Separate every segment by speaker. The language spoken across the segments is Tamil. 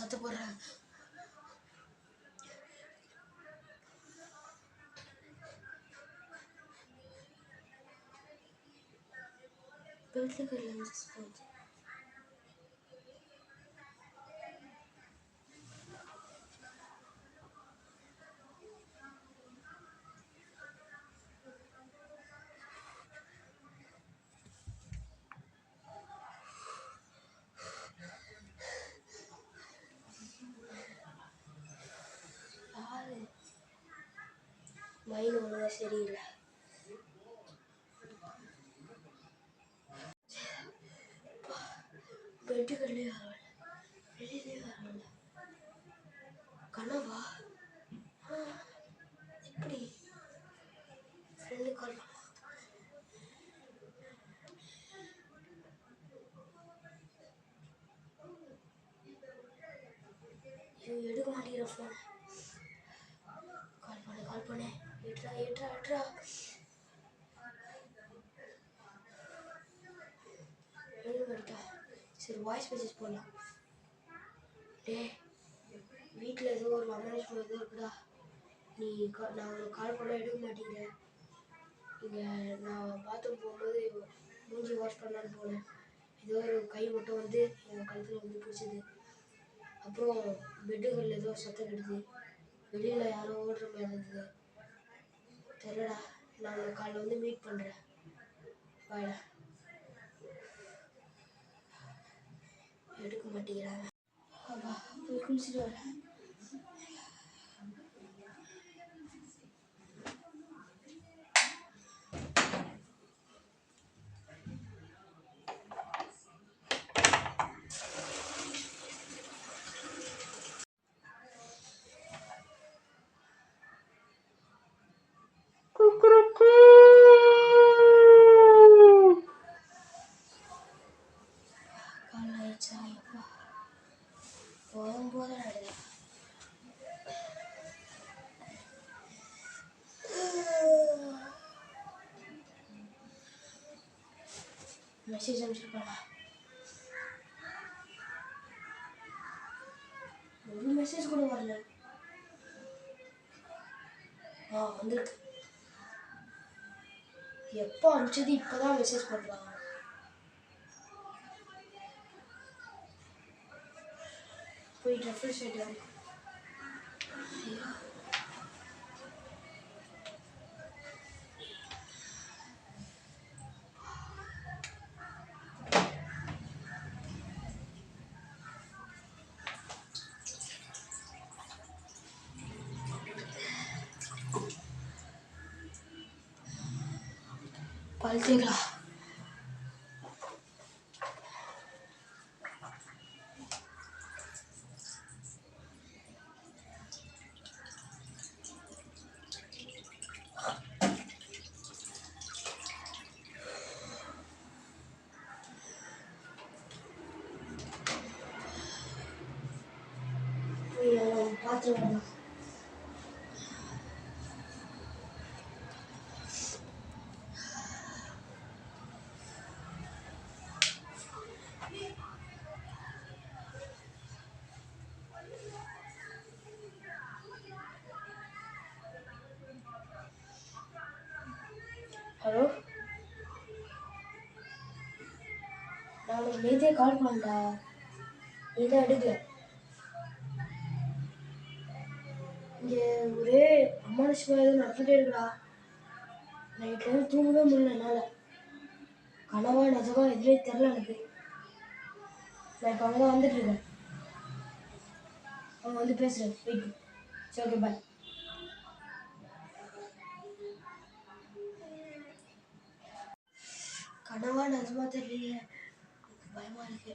Speaker 1: சத்த போடுறேன். பெல்ட்டுக்கு லென்ஸ் போகுது. மைண்ட் ஒழுங்கா சரியில்லை. பெட்டுக்கல்லே வரல, வெளியிலே வரல. கனவா? எப்படி? ஃப்ரெண்டு கால் பண்ணா. எடுக்க மாட்டேங்கிற ஃபோன். கால் பண்ணு. ஏட்ரா. சரி, வாய்ஸ் மெசேஜ் போடலாம். வீட்டில் ஏதோ ஒரு அமேனேஜ்மெண்ட் ஏதோ இருக்குதா. நான் உனக்கு கால் பண்ண எடுக்க மாட்டேங்கிறேன். இங்கே நான் பாத்ரூம் போகும்போது மூஞ்சி வாஷ் பண்ணலான்னு போனேன். ஏதோ ஒரு கை மட்டும் வந்து என் கழுத்தில் வந்து பிடிச்சிது. அப்புறம் பெட்டுகளில் ஏதோ சத்தம் கெடுது. வெளியில் யாரோ ஓடுற மாதிரி இருந்தது. தெரியலடா. நான் உன்னை காலைல வந்து மீட் பண்ணுறேன். பாய்டா. எடுக்க மாட்டேங்கிறாங்க. அப்பா போய் குளிச்சுட்டு வரேன். மெசேஜ் அனுப்பிச்சிருப்பாங்க. ஒரு மெசேஜ் கூட வரல. வந்துருக்கு. எப்போ அனுப்பிச்சது இப்போதான் மெசேஜ் பண்ணுறாங்க. போய் ரெஃப்ரெஷ் ஆகிட்டு பழுத்தீங்களா? பார்த்து வரலாம். ஹலோ, நான் உனக்கு நேற்றே கால் பண்ணேன்டா. நீ தான் எடுக்கல. இங்கே ஒரே அமானுஷமாக எதுவும் நடந்துகிட்டே இருக்குடா. நைட்லேருந்து தூங்கவே முடியல என்னால். கனவா நிஜமா எதுவுமே தெரில எனக்கு. நான் இப்போ அங்கே தான் வந்துட்டுருக்கேன். அவங்க வந்து பேசுகிறேன். வெயிட். சரி, ஓகே, பாய். கனவா நிஜமா தெரியலையே. எனக்கு பயமாக இருக்கு.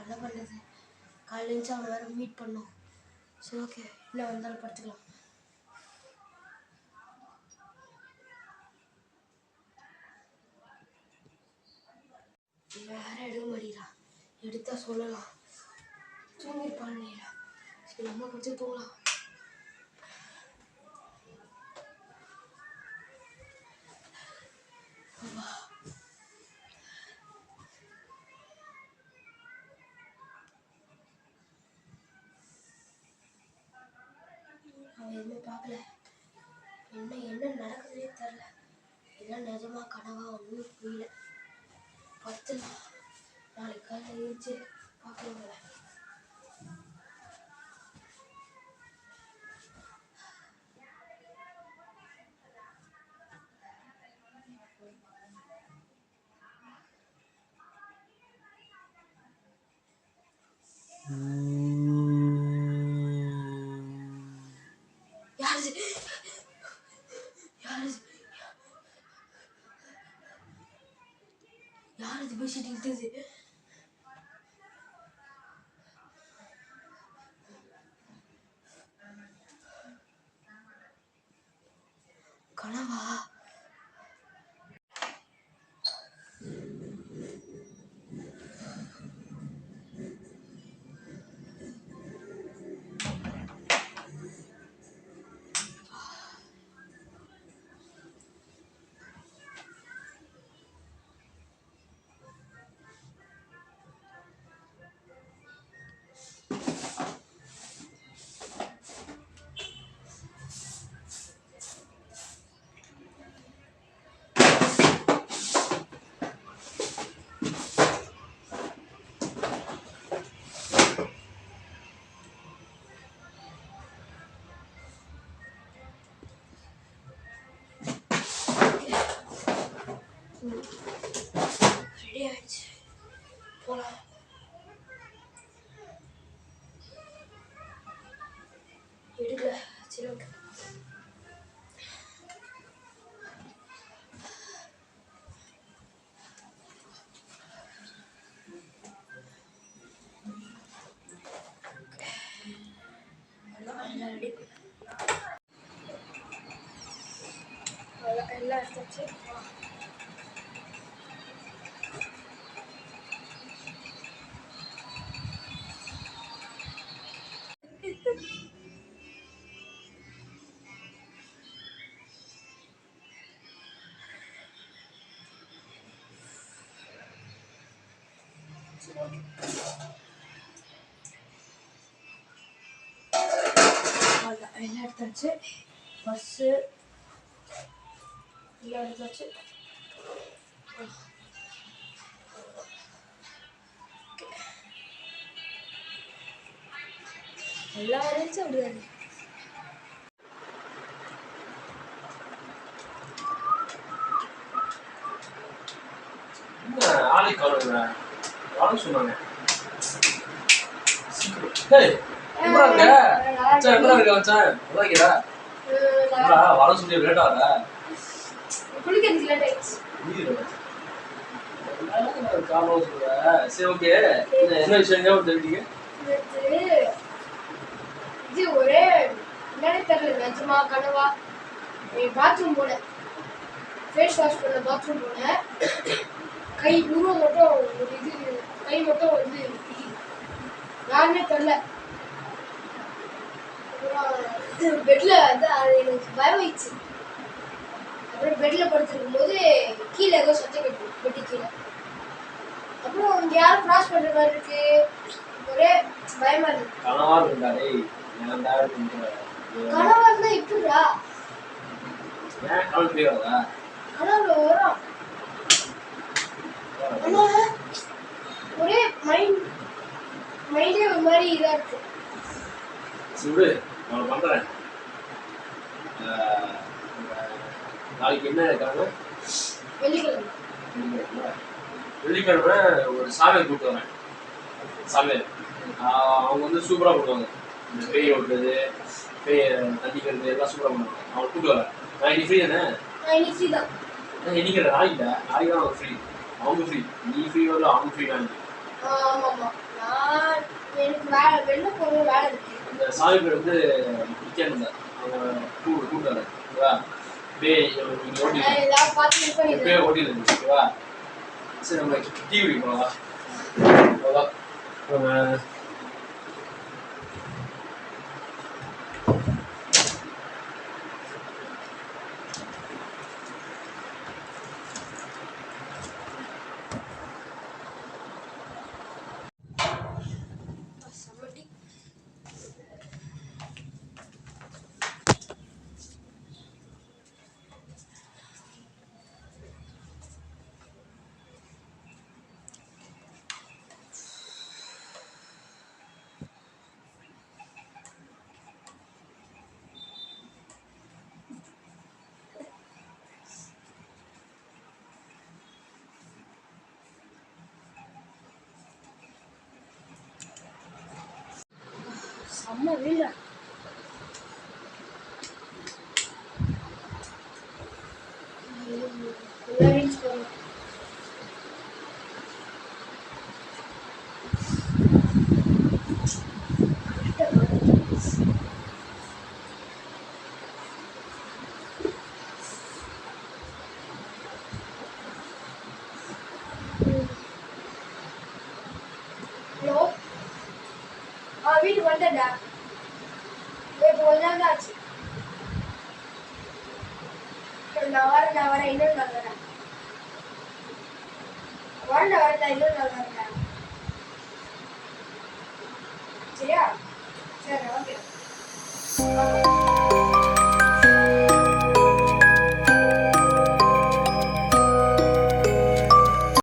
Speaker 1: என்ன பண்ணுறது? காலையில் எழுந்துச்சு அவனை வேறு மீட் பண்ணோம். சரி, ஓகே, இல்லை வந்தாலும் படுத்துக்கலாம். வேற எடுக்க மாட்டேங்கிறா. எடுத்தா சொல்லலாம். தூங்கிருப்பான்னு. சரி, நம்ம படுத்து தூங்கலாம். நடக்குதுன்னே தெரியல. இதெல்லாம் நிஜமா கனவா ஒன்றும் புரியல. பத்துலாம் நாளைக்கு காலையில் எழுந்துச்சு பார்க்கலாங்கள. யார் இது பேசிட்டு இருக்குது? கனவா? ரெடி ஆயிடுச்சு, போலாம். எடுக்கல, சரி ஓகே. எல்லாம் ரெடி, எல்லாம் எடுத்தாச்சு. எல்லாம் எடுத்தாச்சு. பஸ்ஸு எல்லாம் எடுத்தாச்சு. எல்லா வரையும் அப்படிதாங்க.
Speaker 2: ஆளை காணுங்க, வாங்க சொன்னாங்க. வர சொல்லி லேட் ஆகல.
Speaker 1: குளிக்கிறதுக்கு லேட் ஆயிடுச்சு.
Speaker 2: சரி ஓகே, என்ன விஷயம் தெரிவிங்க?
Speaker 1: இது ஒரே என்னன்னு தெரியல, நிஜமா கனவா. பாத்ரூம் போனேன், ஃபேஸ் வாஷ் பண்ண பாத்ரூம் போனேன். கை உருவம் மட்டும் ஒரு இது, கை மட்டும் வந்து யாருன்னே தெரியல. அப்புறம் பெட்ல வந்து அது எனக்கு பயம் ஆயிடுச்சு. அப்புறம் பெட்ல படுத்துருக்கும் போது கீழே ஏதோ சத்தம் கேட்டு, பெட்டு கீழே. அப்புறம் இங்க யாரும் கிராஸ் பண்ற மாதிரி இருக்கு, ஒரே பயமா இருக்கு.
Speaker 2: கனவா இருந்தாலே
Speaker 1: கனவா இருந்தா இப்படிடா?
Speaker 2: ஏன் கனவு தெரியாதா?
Speaker 1: கனவுல வரும். ஆனா ஒரே மைண்டே ஒரு மாதிரி இதா இருக்கு.
Speaker 2: சுடு, நான் பண்றேன். நாளைக்கு என்ன இருக்காங்க?
Speaker 1: வெள்ளிக்கிழமை.
Speaker 2: வெள்ளிக்கிழமை ஒரு சாமியார் கூப்பிட்டு வரேன். சாமியார் அவங்க வந்து சூப்பரா பண்ணுவாங்க. இந்த பேய் ஓட்டுறது, பேய் தண்டிக்கிறது எல்லாம் சூப்பரா பண்ணுவாங்க. அவங்க கூப்பிட்டு வரேன். நான் இன்னைக்கு ஃப்ரீ தானே?
Speaker 1: இன்னைக்கு ஃப்ரீ தான்.
Speaker 2: இன்னைக்கு நாளைக்கு தான் அவங்க ஃப்ரீ. அவங்க ஃப்ரீ, நீ ஃப்ரீ வரல, அவங்க ஃப்ரீ தான்.
Speaker 1: ஆமாம்மா, நான் எனக்கு வேலை வெளில போகிற வேலை இருக்கு.
Speaker 2: இந்த சாமி பேர் வந்து நித்யானந்த, அவங்க கூப்பிட்டு வரேன். ஓகேவா? பேய் நீங்கள் ஓட்டி பேய் ஓட்டிடுங்க. ஓகேவா? சரி, நம்ம டிவி போகலாம். அவ்வளோதான்.
Speaker 1: செம்ம வீடு. ரீல்ஸ் போடுறோம். ஹலோ, வீட்டுக்கு வந்துட்டேன்டா. இப்போ கொஞ்ச நாள் தான் ஆச்சு. நான் வரேன் இன்னொரு நாள் வரேன். வரேன்டா இன்னொரு நாள் வரேன்டா. சரியா? சரி, ஓகே.